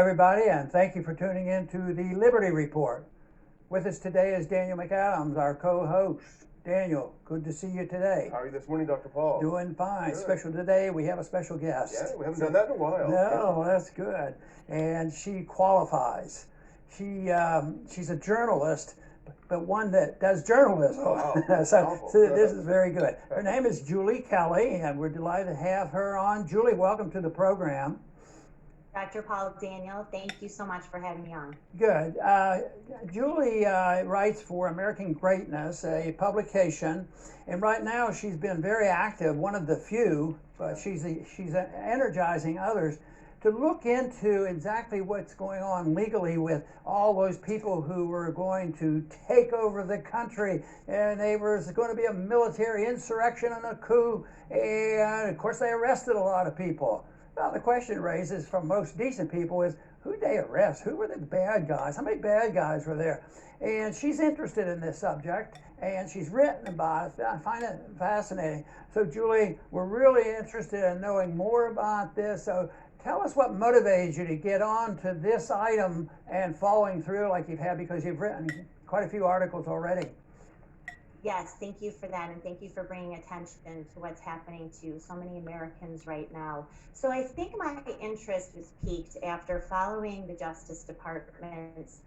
everybody, and thank you for tuning in to the Liberty Report. With us today is Daniel McAdams, our co-host. Daniel, good to see you today. How are you this morning, Dr. Paul? Doing fine. Good. Special today, we have a special guest. Yeah, we haven't done that in a while. No, that's good. And she qualifies. She's a journalist, but one that does journalism. Oh, wow. so this is very good. Her name is Julie Kelly, and we're delighted to have her on. Julie, welcome to the program. Dr. Paul, Daniel, thank you so much for having me on. Good. Julie writes for American Greatness, a publication, and right now she's been very active, one of the few, but she's energizing others to look into exactly what's going on legally with all those people who were going to take over the country, and there was going to be a military insurrection and a coup, and of course they arrested a lot of people. Well, the question raises from most decent people is, who did they arrest? Who were the bad guys? How many bad guys were there? And she's interested in this subject, and she's written about it. I find it fascinating. So, Julie, we're really interested in knowing more about this. So tell us what motivated you to get on to this item and following through like you've had, because you've written quite a few articles already. Yes, thank you for that, and thank you for bringing attention to what's happening to so many Americans right now. So I think my interest was piqued after following the Justice Department's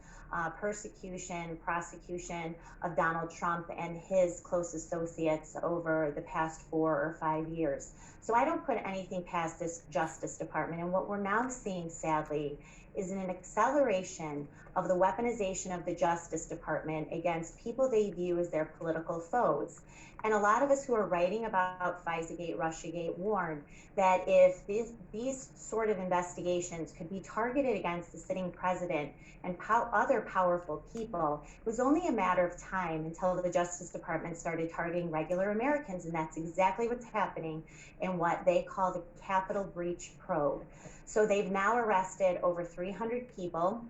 prosecution of Donald Trump and his close associates over the past 4 or 5 years. So I don't put anything past this Justice Department, and what we're now seeing, sadly, is an acceleration of the weaponization of the Justice Department against people they view as their political foes. And a lot of us who are writing about FISAgate, Russiagate warn that if these sort of investigations could be targeted against the sitting president and other powerful people, it was only a matter of time until the Justice Department started targeting regular Americans, and that's exactly what's happening in what they call the Capitol Breach Probe. So they've now arrested over 300 people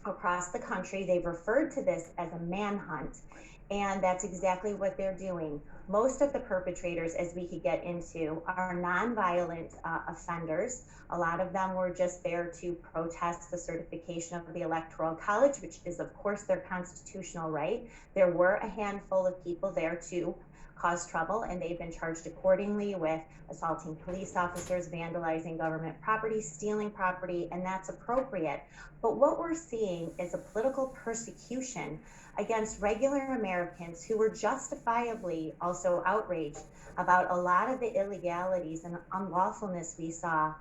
across the country. They've referred to this as a manhunt, and that's exactly what they're doing. Most of the perpetrators, as we could get into, are nonviolent offenders. A lot of them were just there to protest the certification of the Electoral College, which is, of course, their constitutional right. There were a handful of people there to cause trouble, and they've been charged accordingly with assaulting police officers, vandalizing government property, stealing property, and that's appropriate. But what we're seeing is a political persecution against regular Americans who were justifiably also outraged about a lot of the illegalities and unlawfulness we saw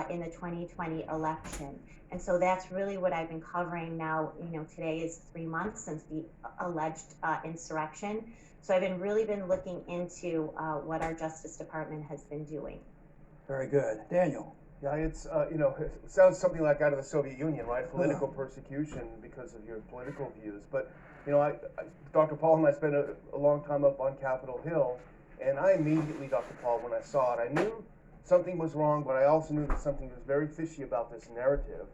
in the 2020 election. And so that's really what I've been covering now. Today is 3 months since the alleged insurrection. So I've really been looking into what our Justice Department has been doing. Very good. Daniel. Yeah, it's, it sounds something like out of the Soviet Union, right? Political persecution because of your political views. But, Dr. Paul and I spent a long time up on Capitol Hill, and I immediately, Dr. Paul, when I saw it, I knew something was wrong, but I also knew that something was very fishy about this narrative,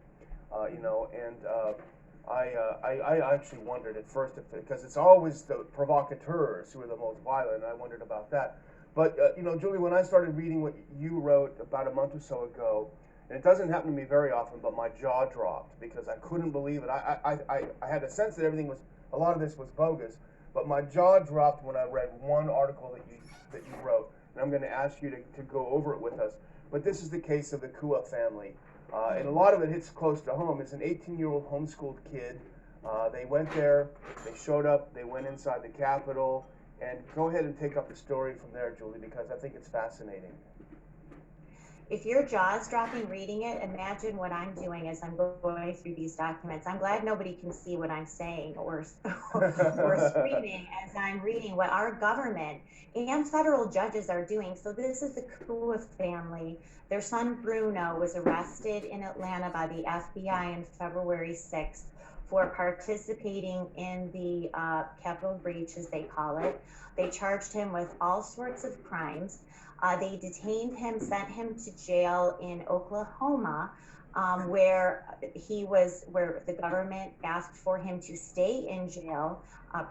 I actually wondered at first, because it's always the provocateurs who are the most violent, and I wondered about that. But, Julie, when I started reading what you wrote about a month or so ago, and it doesn't happen to me very often, but my jaw dropped because I couldn't believe it. I had a sense that a lot of this was bogus, but my jaw dropped when I read one article that you wrote, and I'm going to ask you to go over it with us. But this is the case of the Kua family. And a lot of it hits close to home. It's an 18-year-old homeschooled kid. They went there, they showed up, they went inside the Capitol, and go ahead and take up the story from there, Julie, because I think it's fascinating. If your jaw's dropping reading it, imagine what I'm doing as I'm going through these documents. I'm glad nobody can see what I'm saying or screaming as I'm reading what our government and federal judges are doing. So this is the Kua family. Their son Bruno was arrested in Atlanta by the FBI on February 6th for participating in the Capitol breach, as they call it. They charged him with all sorts of crimes. They detained him, sent him to jail in Oklahoma, where the government asked for him to stay in jail,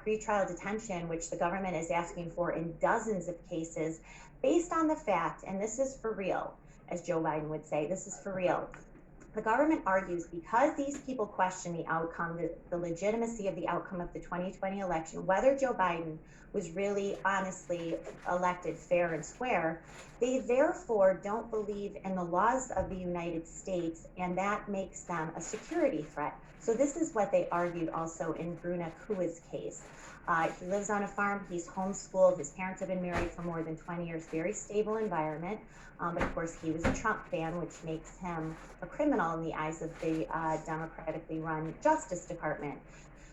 pretrial detention, which the government is asking for in dozens of cases, based on the fact, and this is for real, as Joe Biden would say, this is for real, The government argues because these people question the outcome, the legitimacy of the outcome of the 2020 election, whether Joe Biden was really honestly elected fair and square, they therefore don't believe in the laws of the United States, and that makes them a security threat. So this is what they argued also in Bruna Kua's case. He lives on a farm, he's homeschooled, his parents have been married for more than 20 years, very stable environment. But of course, he was a Trump fan, which makes him a criminal in the eyes of the democratically run Justice Department.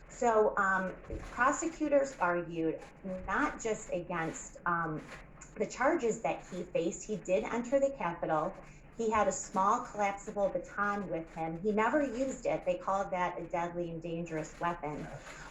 So prosecutors argued not just against the charges that he faced. He did enter the Capitol. He had a small collapsible baton with him. He never used it. They called that a deadly and dangerous weapon.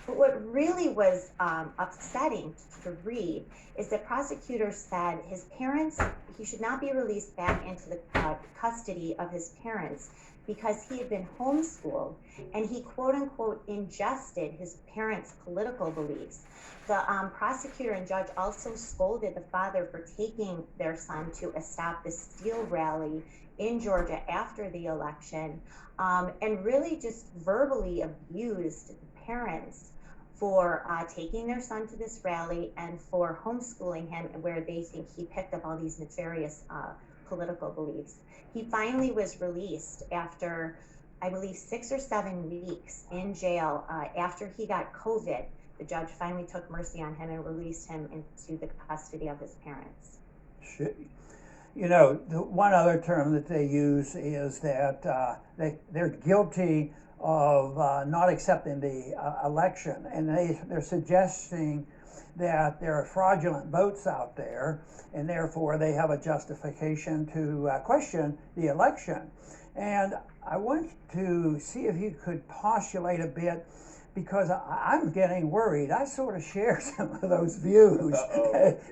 But what really was upsetting to read is that prosecutors said his parents, he should not be released back into the custody of his parents because he had been homeschooled and he quote unquote ingested his parents' political beliefs. The prosecutor and judge also scolded the father for taking their son to a Stop the Steal rally in Georgia after the election, and really just verbally abused the parents for taking their son to this rally and for homeschooling him, where they think he picked up all these nefarious political beliefs. He finally was released after, I believe, 6 or 7 weeks in jail after he got COVID. The judge finally took mercy on him and released him into the custody of his parents. You know, the one other term that they use is that they're guilty of not accepting the election, and they're suggesting that there are fraudulent votes out there, and therefore they have a justification to question the election. And I want to see if you could postulate a bit, because I'm getting worried. I sort of share some of those views.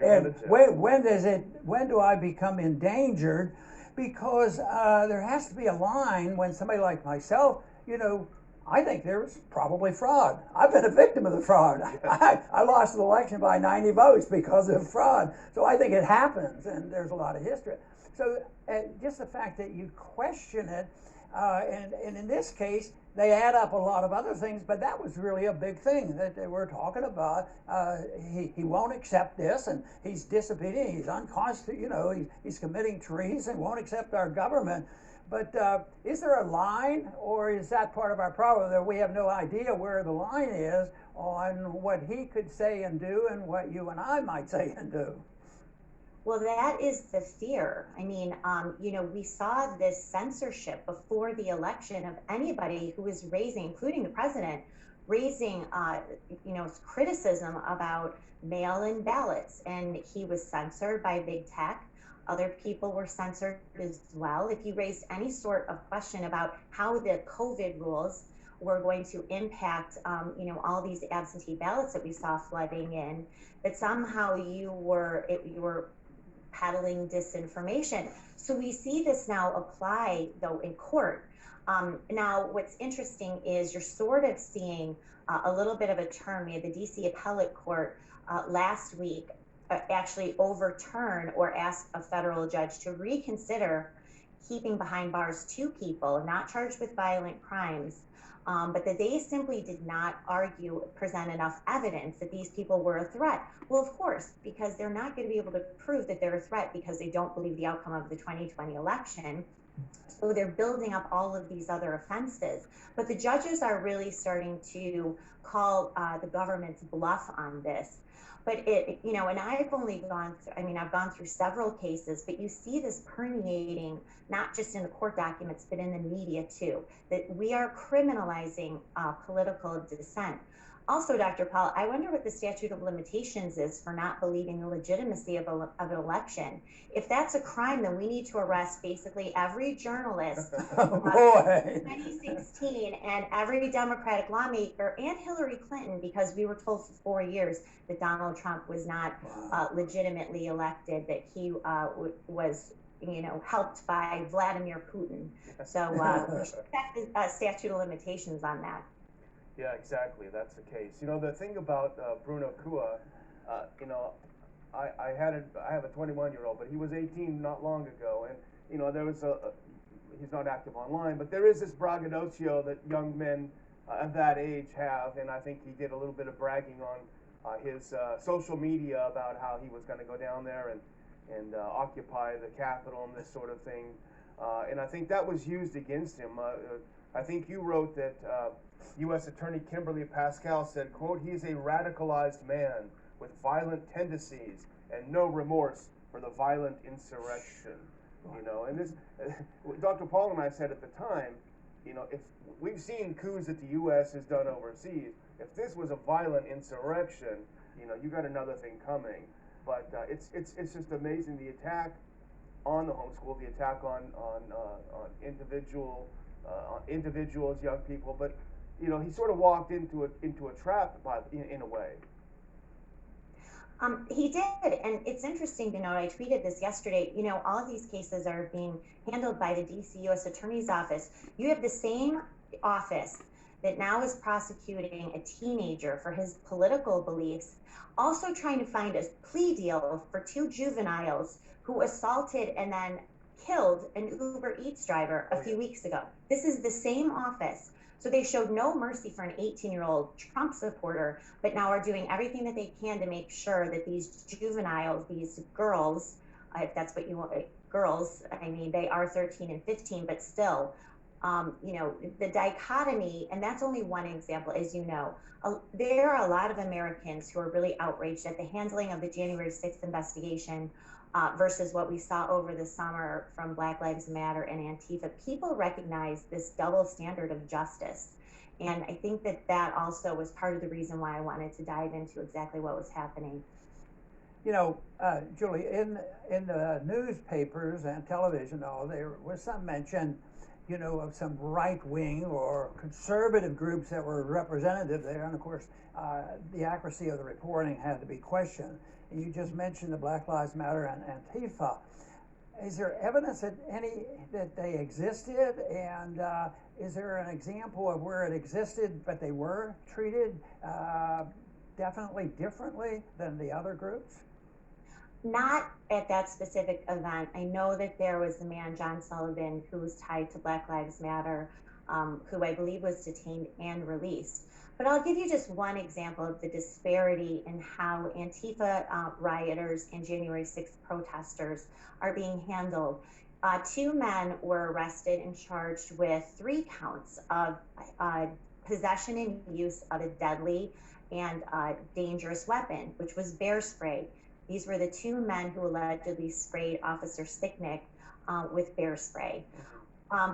And when do I become endangered? Because there has to be a line when somebody like myself, you know, I think there's probably fraud. I've been a victim of the fraud. I lost the election by 90 votes because of fraud. So I think it happens, and there's a lot of history. So just the fact that you question it, and in this case, they add up a lot of other things, but that was really a big thing that they were talking about. He won't accept this, and he's disobedient, he's unconstitutional, you know, he's committing treason, won't accept our government. But is there a line, or is that part of our problem, that we have no idea where the line is on what he could say and do and what you and I might say and do? Well, that is the fear. I mean, you know, we saw this censorship before the election of anybody who was raising, including the president, raising, you know, criticism about mail-in ballots, and he was censored by big tech. Other people were censored as well. If you raised any sort of question about how the COVID rules were going to impact, you know, all these absentee ballots that we saw flooding in, that somehow you were peddling disinformation. So we see this now apply, though, in court. Now, what's interesting is you're sort of seeing a little bit of a turn. We had the DC Appellate Court last week actually overturn or ask a federal judge to reconsider keeping behind bars 2 people not charged with violent crimes, but that they simply did not present enough evidence that these people were a threat. Well, of course, because they're not going to be able to prove that they're a threat because they don't believe the outcome of the 2020 election. So they're building up all of these other offenses. But the judges are really starting to call the government's bluff on this. But you know, and I've gone through several cases, but you see this permeating not just in the court documents, but in the media too, that we are criminalizing political dissent. Also, Dr. Paul, I wonder what the statute of limitations is for not believing the legitimacy of an election. If that's a crime, then we need to arrest basically every journalist in 2016 and every Democratic lawmaker and Hillary Clinton, because we were told for 4 years that Donald Trump was not legitimately elected, that he was, you know, helped by Vladimir Putin. So we should check the statute of limitations on that. Yeah, exactly. That's the case. You know, the thing about Bruno Kua, you know, I have a 21-year-old, but he was 18 not long ago, and you know, there was he's not active online, but there is this braggadocio that young men of that age have, and I think he did a little bit of bragging on his social media about how he was going to go down there and occupy the Capitol and this sort of thing. And I think that was used against him. I think you wrote that U.S. Attorney Kimberly Pascal said, quote, "He's a radicalized man with violent tendencies and no remorse for the violent insurrection." You know, and this, Dr. Paul and I said at the time, you know, if we've seen coups that the U.S. has done overseas, if this was a violent insurrection, you know, you got another thing coming. But it's just amazing, the attack on the homeschool, the attack on individuals, young people. But you know, he sort of walked into a trap in a way. He did, and it's interesting to note, I tweeted this yesterday, you know, all of these cases are being handled by the DC U.S. Attorney's Office. You have the same office that now is prosecuting a teenager for his political beliefs, also trying to find a plea deal for 2 juveniles who assaulted and then killed an Uber Eats driver a few weeks ago. This is the same office. So they showed no mercy for an 18-year-old Trump supporter, but now are doing everything that they can to make sure that these juveniles, these girls, if that's what you want, girls, I mean, they are 13 and 15, but still, you know, the dichotomy, and that's only one example, as you know. There are a lot of Americans who are really outraged at the handling of the January 6th investigation versus what we saw over the summer from Black Lives Matter and Antifa. People recognize this double standard of justice. And I think that also was part of the reason why I wanted to dive into exactly what was happening. You know, Julie, in the newspapers and television, though, there was some mention, you know, of some right-wing or conservative groups that were representative there. And of course, the accuracy of the reporting had to be questioned. You just mentioned the Black Lives Matter and Antifa. Is there evidence that they existed, and is there an example of where it existed but they were treated definitely differently than the other groups? Not at that specific event. I know that there was a man, John Sullivan, who was tied to Black Lives Matter, who I believe was detained and released. But I'll give you just one example of the disparity in how Antifa rioters and January 6th protesters are being handled. 2 men were arrested and charged with 3 counts of possession and use of a deadly and dangerous weapon, which was bear spray. These were the 2 men who allegedly sprayed Officer Sticknick with bear spray.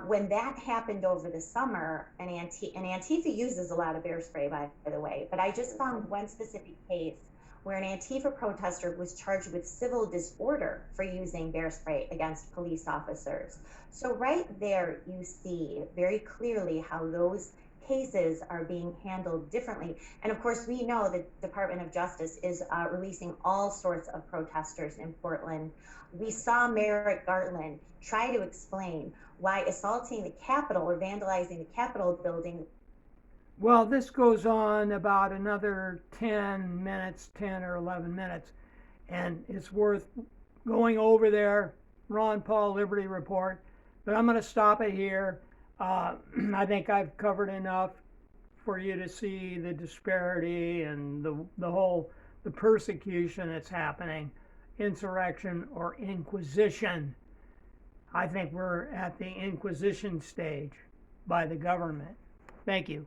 When that happened over the summer, and Antifa uses a lot of bear spray, by the way, but I just found one specific case where an Antifa protester was charged with civil disorder for using bear spray against police officers. So right there, you see very clearly how those cases are being handled differently. And of course, we know the Department of Justice is releasing all sorts of protesters in Portland. We saw Merrick Garland try to explain why assaulting the Capitol or vandalizing the Capitol building. Well, this goes on about another 10 minutes, 10 or 11 minutes, and it's worth going over there, Ron Paul Liberty Report, but I'm going to stop it here. I think I've covered enough for you to see the disparity and the persecution that's happening, insurrection or Inquisition. I think we're at the Inquisition stage by the government. Thank you.